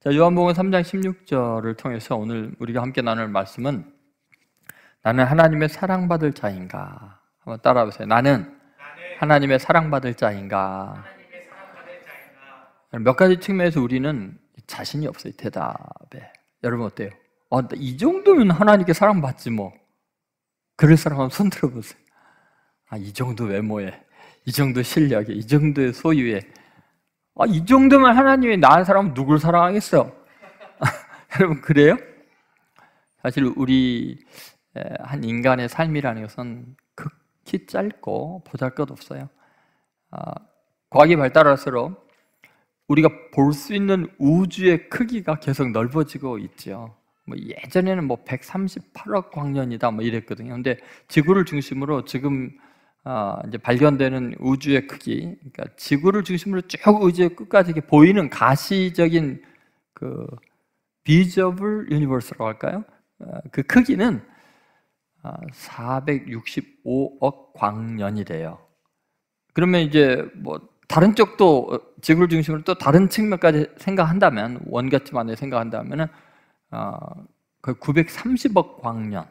자, 요한복음 3장 16절을 통해서 오늘 우리가 함께 나눌 말씀은 나는 하나님의 사랑받을 자인가? 한번 따라해보세요. 나는 하나님의 사랑받을 자인가? 몇 가지 측면에서 우리는 자신이 없어요, 대답에. 여러분 어때요? 이 정도면 하나님께 사랑받지 뭐. 그럴 사람 한번 손 들어보세요. 이 정도 외모에, 이 정도 실력에, 이 정도의 소유에, 이 정도면 하나님이 낳은 사람은 누굴 사랑하겠어? 여러분 그래요? 사실 우리 한 인간의 삶이라는 것은 극히 짧고 보잘것없어요. 과학이 발달할수록 우리가 볼 수 있는 우주의 크기가 계속 넓어지고 있죠. 예전에는 138억 광년이다 이랬거든요. 근데 지구를 중심으로 지금 이제 발견되는 우주의 크기, 그러니까 지구를 중심으로 쭉 우주의 끝까지 이렇게 보이는 가시적인 그 비저블 유니버스라고 할까요? 그 크기는 465억 광년이래요. 그러면 이제 다른 쪽도 지구를 중심으로 또 다른 측면까지 생각한다면, 원가치만에 생각한다면은 거의 930억 광년.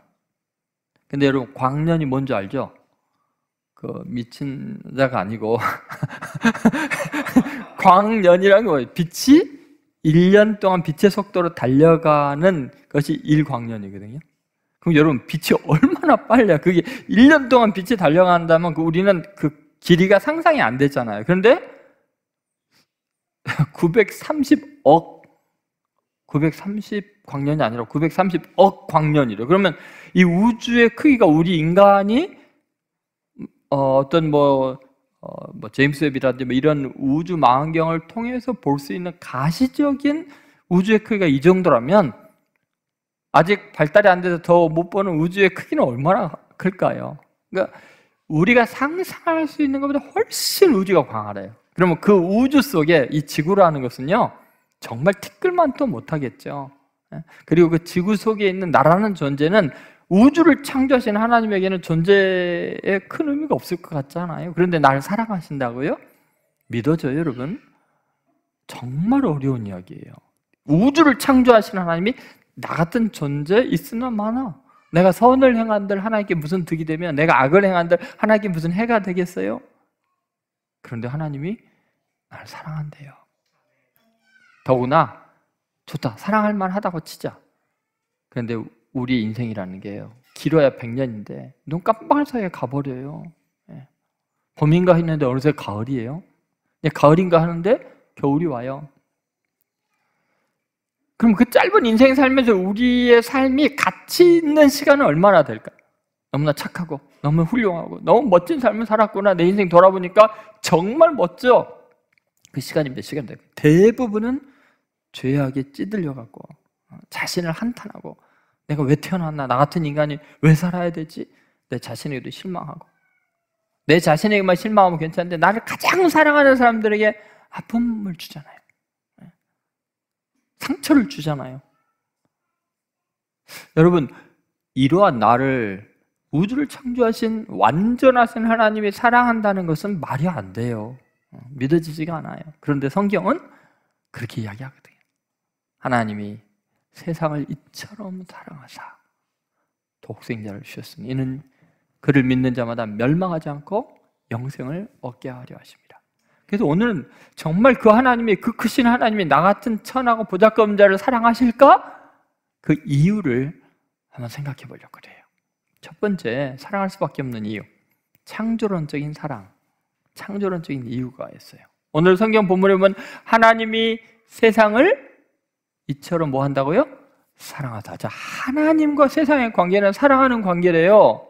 근데 여러분 광년이 뭔지 알죠? 미친 자가 아니고 광년이라는 거예요. 빛이 1년 동안 빛의 속도로 달려가는 것이 1광년이거든요. 그럼 여러분 빛이 얼마나 빨라요? 그게 1년 동안 빛이 달려간다면 우리는 그 길이가 상상이 안 되잖아요. 그런데 930광년이 아니라 930억 광년이래요. 그러면 이 우주의 크기가 우리 인간이 어떤 제임스 웹이라든지 이런 우주 망원경을 통해서 볼 수 있는 가시적인 우주의 크기가 이 정도라면 아직 발달이 안 돼서 더 못 보는 우주의 크기는 얼마나 클까요? 그러니까 우리가 상상할 수 있는 것보다 훨씬 우주가 광활해요. 그러면 그 우주 속에 이 지구라는 것은요 정말 티끌만도 못하겠죠. 그리고 그 지구 속에 있는 나라는 존재는 우주를 창조하신 하나님에게는 존재에 큰 의미가 없을 것 같잖아요. 그런데 나를 사랑하신다고요? 믿어져요, 여러분? 정말 어려운 이야기예요. 우주를 창조하신 하나님이 나 같은 존재 있으나 마나, 내가 선을 행한들 하나님께 무슨 득이 되면 내가 악을 행한들 하나님께 무슨 해가 되겠어요? 그런데 하나님이 나를 사랑한대요. 더구나 좋다, 사랑할 만하다고 치자. 그런데 우리 인생이라는 게요 길어야 100년인데 눈 깜빡할 사이에 가버려요. 봄인가 했는데 어느새 가을이에요. 가을인가 하는데 겨울이 와요. 그럼 그 짧은 인생 살면서 우리의 삶이 가치 있는 시간은 얼마나 될까요? 너무나 착하고 너무 훌륭하고 너무 멋진 삶을 살았구나, 내 인생 돌아보니까 정말 멋져. 그 시간이 몇 시간 될까요? 대부분은 죄악에 찌들려갖고 자신을 한탄하고 내가 왜 태어났나, 나 같은 인간이 왜 살아야 되지? 내 자신에게도 실망하고, 내 자신에게만 실망하면 괜찮은데 나를 가장 사랑하는 사람들에게 아픔을 주잖아요. 상처를 주잖아요. 여러분, 이러한 나를, 우주를 창조하신 완전하신 하나님이 사랑한다는 것은 말이 안 돼요. 믿어지지가 않아요. 그런데 성경은 그렇게 이야기하거든요. 하나님이 세상을 이처럼 사랑하사 독생자를 주셨으니 이는 그를 믿는 자마다 멸망하지 않고 영생을 얻게 하려 하십니다. 그래서 오늘은 정말 그 하나님이, 그 크신 하나님이 나 같은 천하고 보잘것없는 자를 사랑하실까? 그 이유를 한번 생각해 보려고 그래요. 첫 번째, 사랑할 수밖에 없는 이유, 창조론적인 사랑, 창조론적인 이유가 있어요. 오늘 성경 본문에 보면 하나님이 세상을 이처럼 뭐 한다고요? 사랑하다. 자, 하나님과 세상의 관계는 사랑하는 관계래요.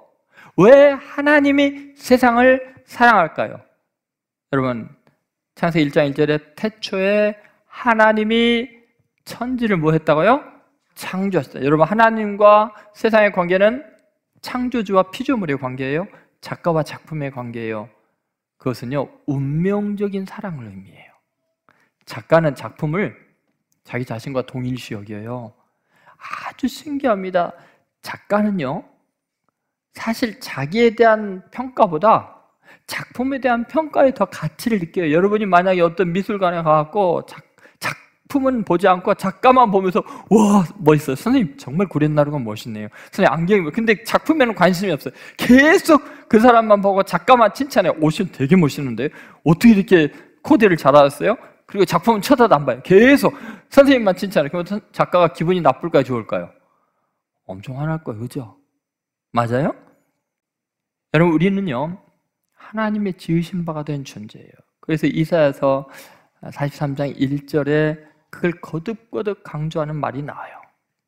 왜 하나님이 세상을 사랑할까요? 여러분, 창세기 1장 1절에 태초에 하나님이 천지를 뭐 했다고요? 창조하셨다. 여러분, 하나님과 세상의 관계는 창조주와 피조물의 관계예요. 작가와 작품의 관계예요. 그것은요 운명적인 사랑을 의미해요. 작가는 작품을 자기 자신과 동일시 여겨요. 아주 신기합니다. 작가는요 사실 자기에 대한 평가보다 작품에 대한 평가에 더 가치를 느껴요. 여러분이 만약에 어떤 미술관에 가서 작품은 보지 않고 작가만 보면서 와 멋있어요. 선생님 정말 구렛나루가 멋있네요. 선생님 안경이 근데 작품에는 관심이 없어요. 계속 그 사람만 보고 작가만 칭찬해요. 옷이 되게 멋있는데 어떻게 이렇게 코디를 잘하셨어요? 그리고 작품은 쳐다도 안 봐요. 계속 선생님만 칭찬해요. 그러면 작가가 기분이 나쁠까요? 좋을까요? 엄청 화날 거예요. 그죠? 맞아요? 여러분 우리는요 하나님의 지으신 바가 된 존재예요. 그래서 이사야서 43장 1절에 그걸 거듭거듭 강조하는 말이 나와요.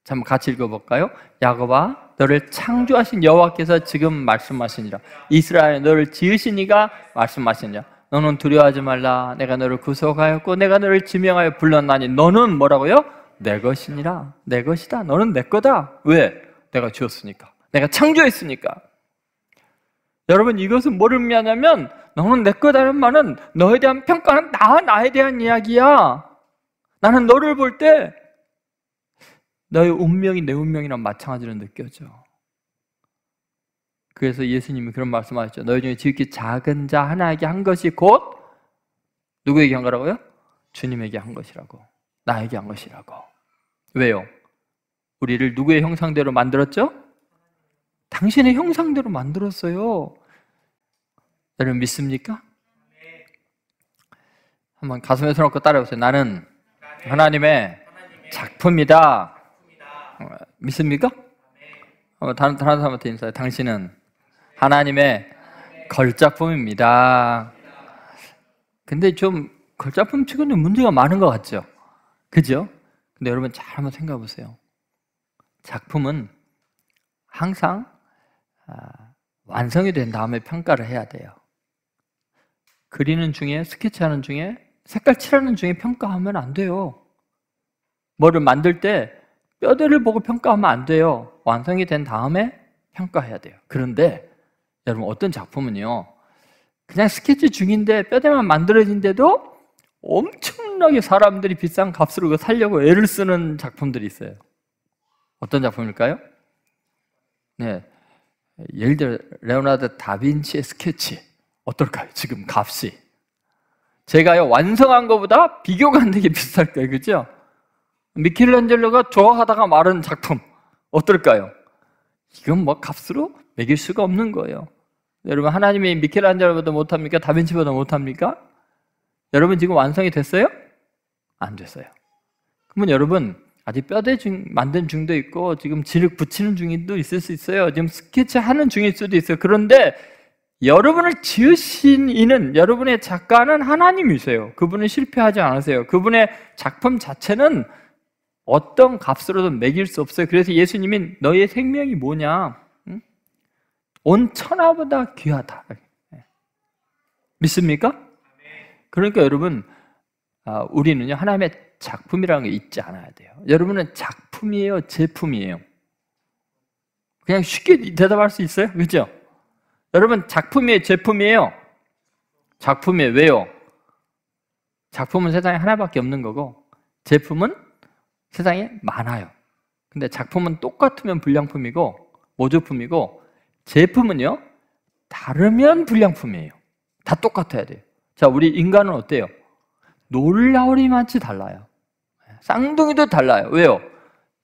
자, 한번 같이 읽어볼까요? 야곱아 너를 창조하신 여호와께서 지금 말씀하시니라. 이스라엘 너를 지으신 이가 말씀하시니라. 너는 두려워하지 말라. 내가 너를 구속하였고 내가 너를 지명하여 불렀나니 너는 뭐라고요? 내 것이니라. 내 것이다. 너는 내 거다. 왜? 내가 지었으니까. 내가 창조했으니까. 여러분 이것은 뭐를 의미하냐면 너는 내 거다는 말은 너에 대한 평가는 나에 대한 이야기야. 나는 너를 볼 때 너의 운명이 내 운명이랑 마찬가지로 느껴져. 그래서 예수님이 그런 말씀하셨죠. 너희 중에 지극히 작은 자 하나에게 한 것이 곧 누구에게 한 거라고요? 주님에게 한 것이라고. 나에게 한 것이라고. 왜요? 우리를 누구의 형상대로 만들었죠? 당신의 형상대로 만들었어요. 여러분 믿습니까? 한번 가슴에 손 얹고 따라해보세요. 나는 하나님의 작품이다. 믿습니까? 다른 사람한테 인사해요. 당신은 하나님의 걸작품입니다. 근데 좀 걸작품 치고는 문제가 많은 것 같죠? 그죠? 근데 여러분 잘 한번 생각해 보세요. 작품은 항상 완성이 된 다음에 평가를 해야 돼요. 그리는 중에, 스케치하는 중에, 색깔 칠하는 중에 평가하면 안 돼요. 뭐를 만들 때 뼈대를 보고 평가하면 안 돼요. 완성이 된 다음에 평가해야 돼요. 그런데 여러분 어떤 작품은요 그냥 스케치 중인데 뼈대만 만들어진데도 엄청나게 사람들이 비싼 값으로 그거 살려고 애를 쓰는 작품들이 있어요. 어떤 작품일까요? 네, 예를 들어 레오나르도 다빈치의 스케치 어떨까요? 지금 값이 제가요 완성한 것보다 비교가 안 되게 비쌀 거예요. 그죠? 미켈란젤로가 좋아하다가 마른 작품 어떨까요? 이건 뭐 값으로 매길 수가 없는 거예요. 여러분 하나님이 미켈란젤로보다 못합니까? 다빈치보다 못합니까? 여러분 지금 완성이 됐어요? 안 됐어요. 그러면 여러분 아직 뼈대 만든 중도 있고 지금 지륵 붙이는 중도 있을 수 있어요. 지금 스케치하는 중일 수도 있어요. 그런데 여러분을 지으신 이는 여러분의 작가는 하나님이세요. 그분은 실패하지 않으세요. 그분의 작품 자체는 어떤 값으로도 매길 수 없어요. 그래서 예수님이 너의 생명이 뭐냐? 응? 온 천하보다 귀하다. 믿습니까? 그러니까 여러분 우리는요 하나님의 작품이라는 게 잊지 않아야 돼요. 여러분은 작품이에요? 제품이에요? 그냥 쉽게 대답할 수 있어요? 그렇죠? 여러분 작품이에요? 제품이에요? 작품이에요. 왜요? 작품은 세상에 하나밖에 없는 거고 제품은 세상에 많아요. 근데 작품은 똑같으면 불량품이고 모조품이고 제품은요 다르면 불량품이에요. 다 똑같아야 돼요. 자, 우리 인간은 어때요? 놀라우리만치 달라요. 쌍둥이도 달라요. 왜요?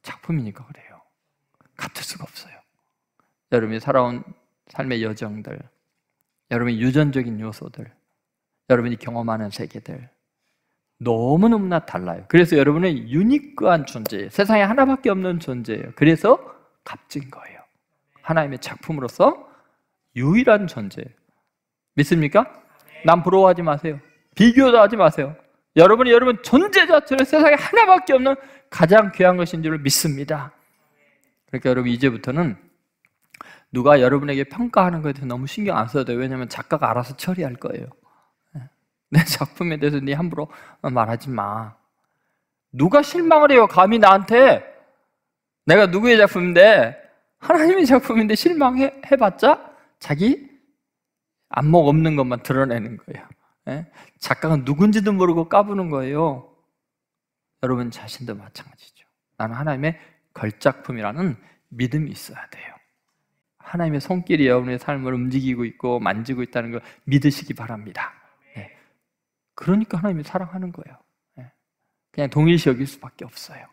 작품이니까 그래요. 같을 수가 없어요. 여러분이 살아온 삶의 여정들, 여러분의 유전적인 요소들, 여러분이 경험하는 세계들 너무너무나 달라요. 그래서 여러분은 유니크한 존재예요. 세상에 하나밖에 없는 존재예요. 그래서 값진 거예요. 하나님의 작품으로서 유일한 존재예요. 믿습니까? 남 부러워하지 마세요. 비교도 하지 마세요. 여러분이 여러분 존재 자체를 세상에 하나밖에 없는 가장 귀한 것인 줄 믿습니다. 그러니까 여러분 이제부터는 누가 여러분에게 평가하는 것에 대해서 너무 신경 안 써도 돼요. 왜냐하면 작가가 알아서 처리할 거예요. 내 작품에 대해서 네 함부로 말하지 마. 누가 실망을 해요? 감히 나한테 내가 누구의 작품인데 하나님의 작품인데 실망해봤자 자기 안목 없는 것만 드러내는 거예요. 작가가 누군지도 모르고 까부는 거예요. 여러분 자신도 마찬가지죠. 나는 하나님의 걸작품이라는 믿음이 있어야 돼요. 하나님의 손길이 여러분의 삶을 움직이고 있고 만지고 있다는 걸 믿으시기 바랍니다. 그러니까 하나님이 사랑하는 거예요. 그냥 동일시 여길 수밖에 없어요.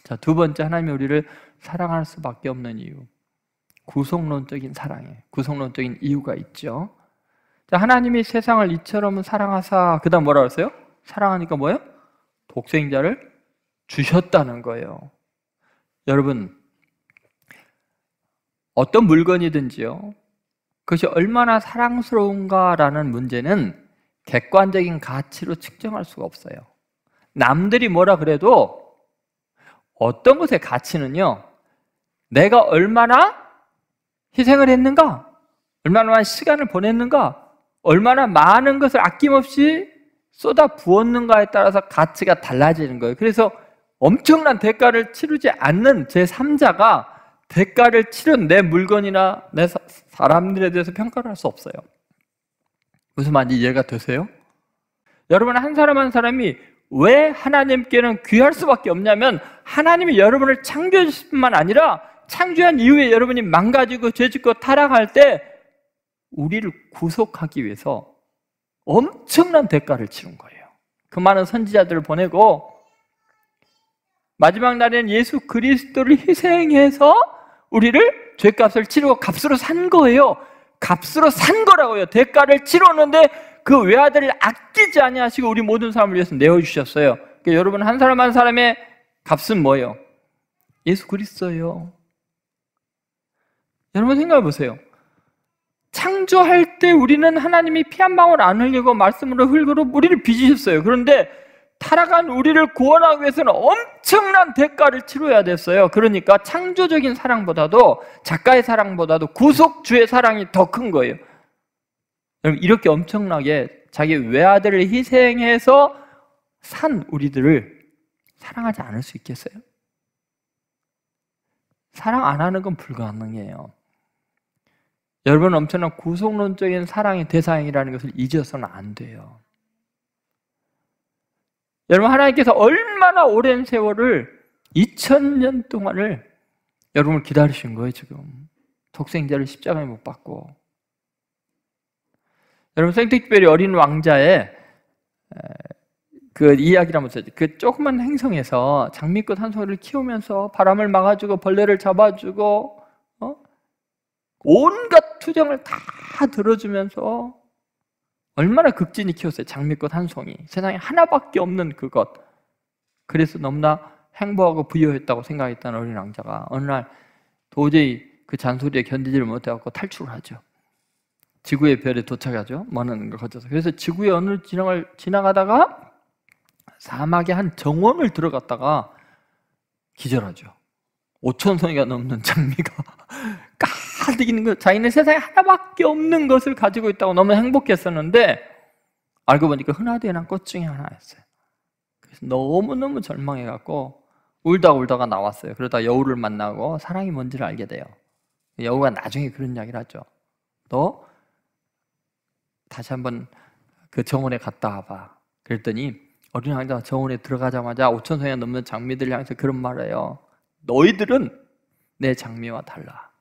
자, 두 번째, 하나님이 우리를 사랑할 수밖에 없는 이유. 구속론적인 사랑이에요. 구속론적인 이유가 있죠. 자, 하나님이 세상을 이처럼 사랑하사, 그 다음 뭐라 그랬어요? 사랑하니까 뭐예요? 독생자를 주셨다는 거예요. 여러분, 어떤 물건이든지요, 그것이 얼마나 사랑스러운가라는 문제는 객관적인 가치로 측정할 수가 없어요. 남들이 뭐라 그래도 어떤 것의 가치는요, 내가 얼마나 희생을 했는가, 얼마나 많은 시간을 보냈는가, 얼마나 많은 것을 아낌없이 쏟아 부었는가에 따라서 가치가 달라지는 거예요. 그래서 엄청난 대가를 치르지 않는 제3자가 대가를 치른 내 물건이나 내 사람들에 대해서 평가를 할 수 없어요. 무슨 말인지 이해가 되세요? 여러분, 한 사람 한 사람이 왜 하나님께는 귀할 수밖에 없냐면, 하나님이 여러분을 창조해 주실 뿐만 아니라 창조한 이후에 여러분이 망가지고 죄짓고 타락할 때 우리를 구속하기 위해서 엄청난 대가를 치른 거예요. 그 많은 선지자들을 보내고 마지막 날에는 예수 그리스도를 희생해서 우리를 죄값을 치르고 값으로 산 거예요. 값으로 산 거라고요. 대가를 치렀는데 그 외아들을 아끼지 아니하시고 우리 모든 사람을 위해서 내어주셨어요. 그러니까 여러분, 한 사람 한 사람의 값은 뭐예요? 예수 그리스도예요. 여러분 생각해 보세요. 창조할 때 우리는 하나님이 피 한 방울 안 흘리고 말씀으로 흙으로 우리를 빚으셨어요. 그런데 타락한 우리를 구원하기 위해서는 엄청난 대가를 치러야 됐어요. 그러니까 창조적인 사랑보다도, 작가의 사랑보다도 구속주의 사랑이 더 큰 거예요. 여러분, 이렇게 엄청나게 자기 외아들을 희생해서 산 우리들을 사랑하지 않을 수 있겠어요? 사랑 안 하는 건 불가능해요. 여러분, 엄청난 구속론적인 사랑의 대상이라는 것을 잊어서는 안 돼요. 여러분, 하나님께서 얼마나 오랜 세월을, 2000년 동안을 여러분을 기다리신 거예요. 지금 독생자를 십자가에 못 박고. 여러분, 생특별히 어린 왕자의 그 이야기를 한번 써야죠. 그 조그만 행성에서 장미꽃 한 송이를 키우면서 바람을 막아주고 벌레를 잡아주고 온갖 투정을 다 들어주면서 얼마나 극진히 키웠어요. 장미꽃 한 송이, 세상에 하나밖에 없는 그것. 그래서 너무나 행복하고 부유했다고 생각했던 어린 왕자가 어느 날 도저히 그 잔소리에 견디지를 못해갖고 탈출을 하죠. 지구의 별에 도착하죠. 많은 걸 거쳐서. 그래서 지구의 어느 지형을 지나가다가 사막의 한 정원을 들어갔다가 기절하죠. 5,000송이가 넘는 장미가 가득 있는 것, 자기는 세상에 하나밖에 없는 것을 가지고 있다고 너무 행복했었는데 알고 보니까 흔하디에 난 꽃 중에 하나였어요. 그래서 너무너무 절망해갖고 울다가 나왔어요. 그러다 여우를 만나고 사랑이 뭔지를 알게 돼요. 여우가 나중에 그런 이야기를 하죠. 너 다시 한번 그 정원에 갔다 와봐. 그랬더니 어린 왕자가 정원에 들어가자마자 5,000송이가 넘는 장미들을 향해서 그런 말을 해요. 너희들은 내 장미와 달라.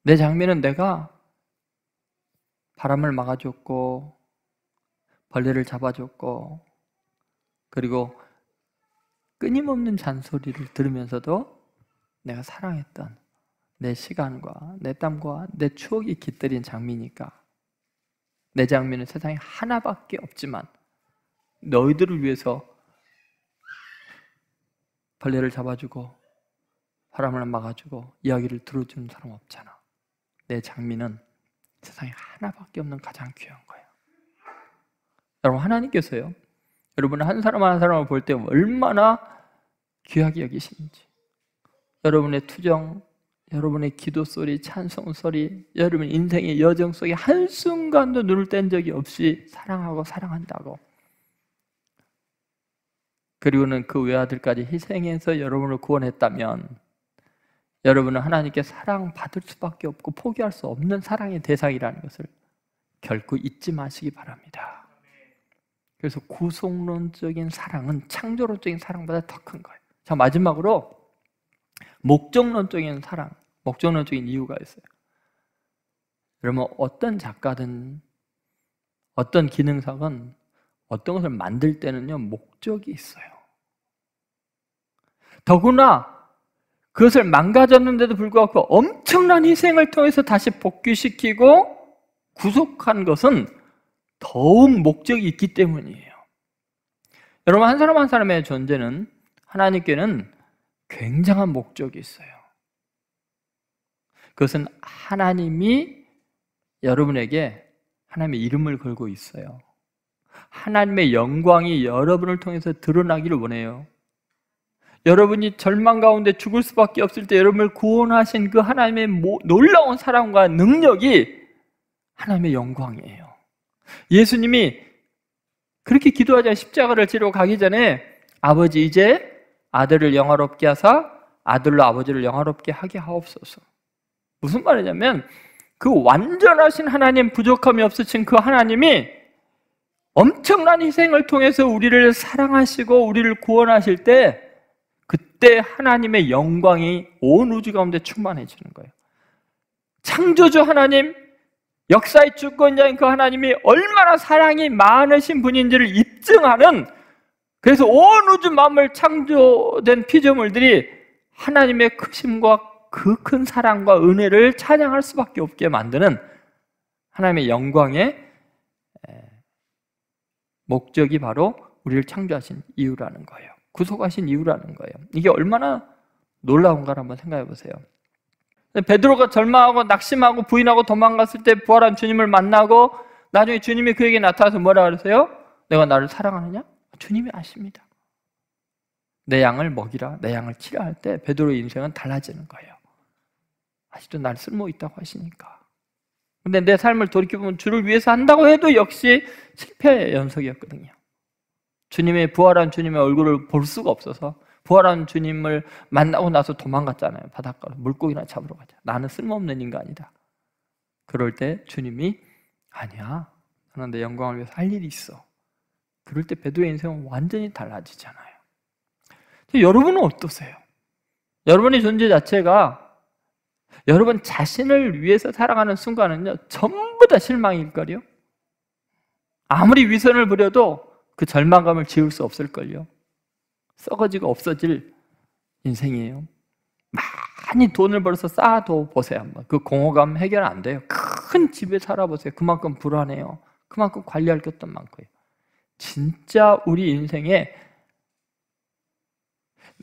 내 장미는 내가 바람을 막아줬고 벌레를 잡아줬고 그리고 끊임없는 잔소리를 들으면서도 내가 사랑했던 내 시간과 내 땀과 내 추억이 깃들인 장미니까 내 장미는 세상에 하나밖에 없지만 너희들을 위해서 벌레를 잡아주고 바람을 막아주고 이야기를 들어주는 사람 없잖아. 내 장미는 세상에 하나밖에 없는 가장 귀한 거예요. 여러분, 하나님께서요, 여러분 한 사람 한 사람을 볼 때 얼마나 귀하게 여기시는지, 여러분의 투정, 여러분의 기도 소리, 찬송 소리, 여러분 인생의 여정 속에 한순간도 눈을 뗀 적이 없이 사랑하고 사랑한다고, 그리고는 그 외아들까지 희생해서 여러분을 구원했다면 여러분은 하나님께 사랑받을 수밖에 없고 포기할 수 없는 사랑의 대상이라는 것을 결코 잊지 마시기 바랍니다. 그래서 구속론적인 사랑은 창조론적인 사랑보다 더 큰 거예요. 자, 마지막으로 목적론적인 사랑, 목적론적인 이유가 있어요. 여러분, 어떤 작가든 어떤 기능사건 어떤 것을 만들 때는요, 목적이 있어요. 더구나 그것을 망가졌는데도 불구하고 엄청난 희생을 통해서 다시 복귀시키고 구속한 것은 더욱 목적이 있기 때문이에요. 여러분, 한 사람 한 사람의 존재는, 하나님께는 굉장한 목적이 있어요. 그것은 하나님이 여러분에게 하나님의 이름을 걸고 있어요. 하나님의 영광이 여러분을 통해서 드러나기를 원해요. 여러분이 절망 가운데 죽을 수밖에 없을 때 여러분을 구원하신 그 하나님의 놀라운 사랑과 능력이 하나님의 영광이에요. 예수님이 그렇게 기도하자 십자가를 지러 가기 전에 아버지, 이제 아들을 영화롭게 하사 아들로 아버지를 영화롭게 하게 하옵소서. 무슨 말이냐면 그 완전하신 하나님, 부족함이 없으신 그 하나님이 엄청난 희생을 통해서 우리를 사랑하시고 우리를 구원하실 때 그때 하나님의 영광이 온 우주 가운데 충만해지는 거예요. 창조주 하나님, 역사의 주권자인 그 하나님이 얼마나 사랑이 많으신 분인지를 입증하는, 그래서 온 우주 만물 창조된 피조물들이 하나님의 크심과 그 큰 사랑과 은혜를 찬양할 수밖에 없게 만드는 하나님의 영광의 목적이 바로 우리를 창조하신 이유라는 거예요. 구속하신 이유라는 거예요. 이게 얼마나 놀라운가를 한번 생각해 보세요. 베드로가 절망하고 낙심하고 부인하고 도망갔을 때 부활한 주님을 만나고 나중에 주님이 그에게 나타나서 뭐라 그러세요? 내가 나를 사랑하느냐? 주님이 아십니다. 내 양을 먹이라, 내 양을 치라 할 때 베드로의 인생은 달라지는 거예요. 아직도 날 쓸모 있다고 하시니까. 근데 내 삶을 돌이켜보면 주를 위해서 한다고 해도 역시 실패의 연속이었거든요. 주님의 부활한 주님의 얼굴을 볼 수가 없어서 부활한 주님을 만나고 나서 도망갔잖아요. 바닷가로 물고기나 잡으러 가자. 나는 쓸모없는 인간이다. 그럴 때 주님이 아니야, 나는 내 영광을 위해서 할 일이 있어. 그럴 때 베드로의 인생은 완전히 달라지잖아요. 여러분은 어떠세요? 여러분의 존재 자체가 여러분 자신을 위해서 살아가는 순간은요, 전부 다 실망일걸요? 아무리 위선을 부려도 그 절망감을 지울 수 없을걸요? 썩어지고 없어질 인생이에요. 많이 돈을 벌어서 쌓아도 보세요. 한번 그 공허감 해결 안 돼요. 큰 집에 살아보세요. 그만큼 불안해요. 그만큼 관리할 것도 많고요. 진짜 우리 인생에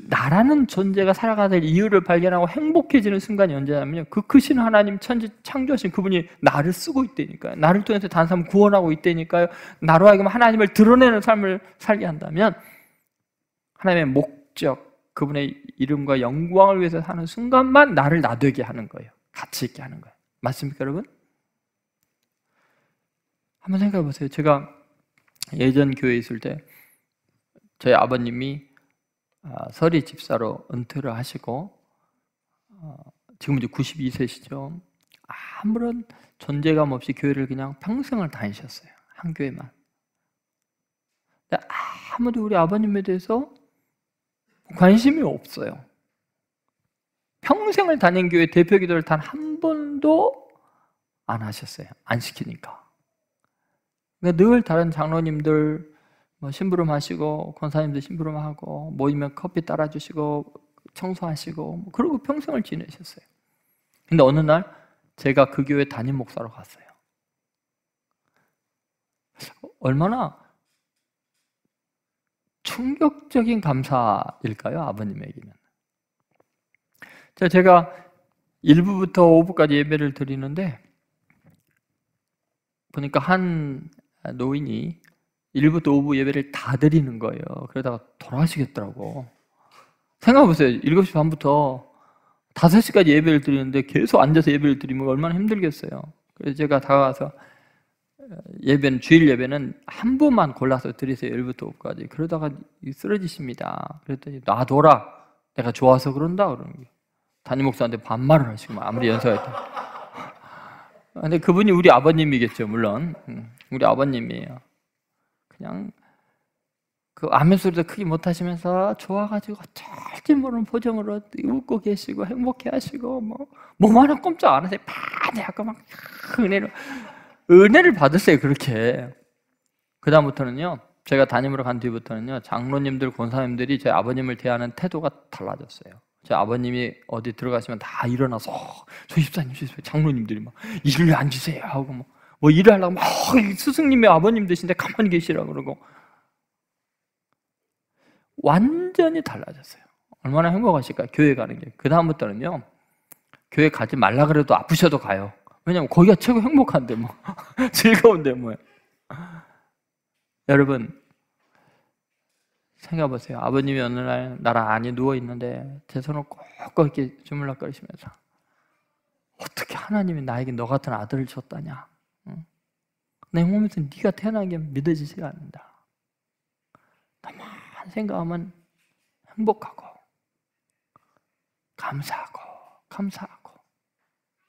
나라는 존재가 살아가야 될 이유를 발견하고 행복해지는 순간이 언제냐면요, 그 크신 하나님, 천지 창조하신 그분이 나를 쓰고 있다니까요. 나를 통해서 다른 사람을 구원하고 있다니까요. 나로 하여금 하나님을 드러내는 삶을 살게 한다면 하나님의 목적, 그분의 이름과 영광을 위해서 사는 순간만 나를 나되게 하는 거예요. 가치 있게 하는 거예요. 맞습니까, 여러분? 한번 생각해 보세요. 제가 예전 교회에 있을 때 저희 아버님이 서리 집사로 은퇴를 하시고 지금 이제 92세시죠. 아무런 존재감 없이 교회를 그냥 평생을 다니셨어요. 한 교회만. 근데 아무도 우리 아버님에 대해서 관심이 없어요. 평생을 다닌 교회 대표 기도를 단 한 번도 안 하셨어요. 안 시키니까. 그러니까 늘 다른 장로님들 심부름 하시고 권사님들 심부름 하고 모이면 커피 따라주시고 청소하시고 그러고 평생을 지내셨어요. 근데 어느 날 제가 그 교회 담임 목사로 갔어요. 얼마나 충격적인 감사일까요? 아버님에게는. 제가 1부부터 5부까지 예배를 드리는데 보니까 한 노인이 1부터 5부 예배를 다 드리는 거예요. 그러다가 돌아가시겠더라고. 생각해보세요. 7시 반부터 5시까지 예배를 드리는데 계속 앉아서 예배를 드리면 얼마나 힘들겠어요. 그래서 제가 다가가서 예배는, 주일 예배는 한 부만 골라서 드리세요. 1부터 5부까지. 그러다가 쓰러지십니다. 그랬더니 놔둬라. 내가 좋아서 그런다. 그러는 거예요. 담임 목사한테 반말을 하시고 아무리 연설할 때. 근데 그분이 우리 아버님이겠죠, 물론. 우리 아버님이에요. 그냥 그 아멘 소리도 크게 못 하시면서 좋아가지고 찰지 모르는 표정으로 웃고 계시고 행복해 하시고 몸 하나 꼼짝 안 하세요. 반짝하고 막 은혜를 받으세요. 그렇게. 그 다음부터는요, 제가 담임으로 간 뒤부터는요, 장로님들, 권사님들이 제 아버님을 대하는 태도가 달라졌어요. 제 아버님이 어디 들어가시면 다 일어나서 저 집사님, 장로님들이 막 일을 앉으세요 하고 뭐 일을 하려고 막 스승님이 아버님 되신데 가만히 계시라 그러고 완전히 달라졌어요. 얼마나 행복하실까요? 교회 가는 게. 그 다음부터는요, 교회 가지 말라 그래도 아프셔도 가요. 왜냐면 거기가 최고 행복한데 뭐 즐거운데 뭐. 여러분 생각해 보세요. 아버님이 어느 날 나랑 안에 누워 있는데 제 손을 꼭 이렇게 주물럭거리시면서 어떻게 하나님이 나에게 너 같은 아들을 줬다냐? 내 몸에서 네가 태어난 게 믿어지지가 않는다. 나만 생각하면 행복하고 감사하고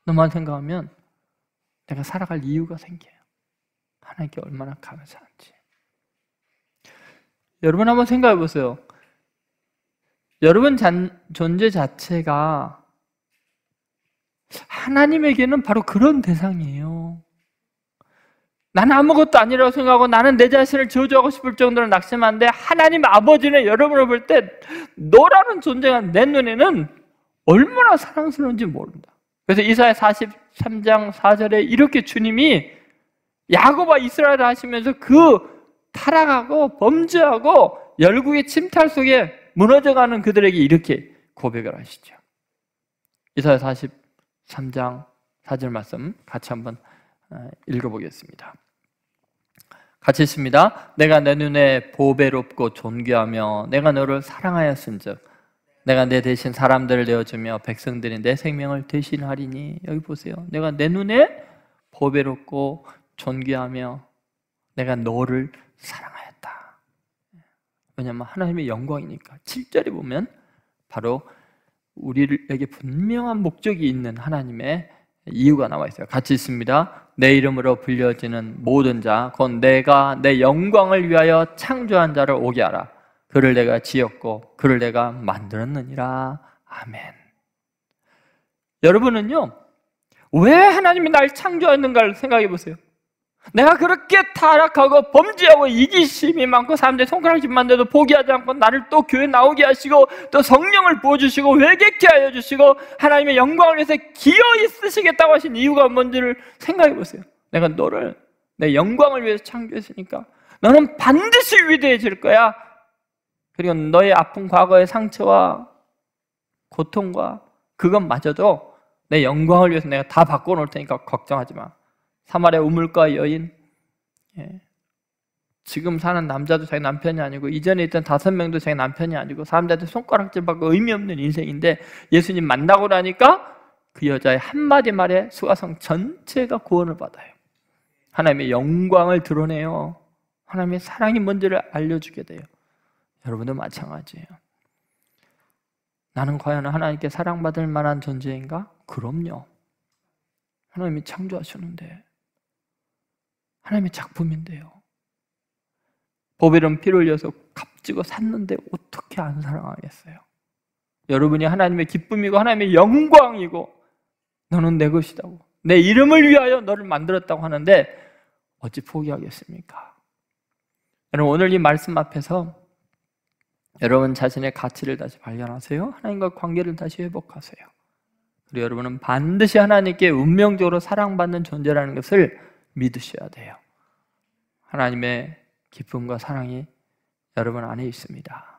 너만 생각하면 내가 살아갈 이유가 생겨요. 하나님께 얼마나 감사한지. 여러분 한번 생각해 보세요. 여러분 존재 자체가 하나님에게는 바로 그런 대상이에요. 나는 아무것도 아니라고 생각하고 나는 내 자신을 저주하고 싶을 정도로 낙심한데 하나님 아버지는 여러분을 볼 때 너라는 존재가 내 눈에는 얼마나 사랑스러운지 모른다. 그래서 이사야 43장 4절에 이렇게 주님이 야곱과 이스라엘을 하시면서 그 타락하고 범죄하고 열국의 침탈 속에 무너져가는 그들에게 이렇게 고백을 하시죠. 이사야 43장 4절 말씀 같이 한번 읽어보겠습니다. 같이 읽습니다. 내가 내 눈에 보배롭고 존귀하며 내가 너를 사랑하였은즉 내가 내 대신 사람들을 내어주며 백성들이 내 생명을 대신하리니. 여기 보세요. 내가 내 눈에 보배롭고 존귀하며 내가 너를 사랑하였다. 왜냐하면 하나님의 영광이니까. 7절에 보면 바로 우리에게 분명한 목적이 있는 하나님의 이유가 나와 있어요. 같이 있습니다. 내 이름으로 불려지는 모든 자 곧 내가 내 영광을 위하여 창조한 자를 오게 하라. 그를 내가 지었고 그를 내가 만들었느니라. 아멘. 여러분은요, 왜 하나님이 날 창조했는가를 생각해 보세요. 내가 그렇게 타락하고 범죄하고 이기심이 많고 사람들이 손가락질만 돼도 포기하지 않고 나를 또 교회 나오게 하시고 또 성령을 부어주시고 회개케 하여 주시고 하나님의 영광을 위해서 기어이 쓰시겠다고 하신 이유가 뭔지를 생각해 보세요. 내가 너를 내 영광을 위해서 창조했으니까 너는 반드시 위대해질 거야. 그리고 너의 아픈 과거의 상처와 고통과 그것마저도 내 영광을 위해서 내가 다 바꿔놓을 테니까 걱정하지 마. 사마리아 우물가 여인, 지금 사는 남자도 자기 남편이 아니고 이전에 있던 5명도 자기 남편이 아니고 사람들한테 손가락질 받고 의미 없는 인생인데 예수님 만나고 나니까 그 여자의 한마디 말에 수가성 전체가 구원을 받아요. 하나님의 영광을 드러내요. 하나님의 사랑이 뭔지를 알려주게 돼요. 여러분도 마찬가지예요. 나는 과연 하나님께 사랑받을 만한 존재인가? 그럼요. 하나님이 창조하셨는데 하나님의 작품인데요. 보배로운 피를 흘려서 값지고 샀는데 어떻게 안 사랑하겠어요? 여러분이 하나님의 기쁨이고 하나님의 영광이고 너는 내 것이다고 내 이름을 위하여 너를 만들었다고 하는데 어찌 포기하겠습니까? 여러분 오늘 이 말씀 앞에서 여러분 자신의 가치를 다시 발견하세요. 하나님과 관계를 다시 회복하세요. 그리고 여러분은 반드시 하나님께 운명적으로 사랑받는 존재라는 것을 믿으셔야 돼요. 하나님의 기쁨과 사랑이 여러분 안에 있습니다.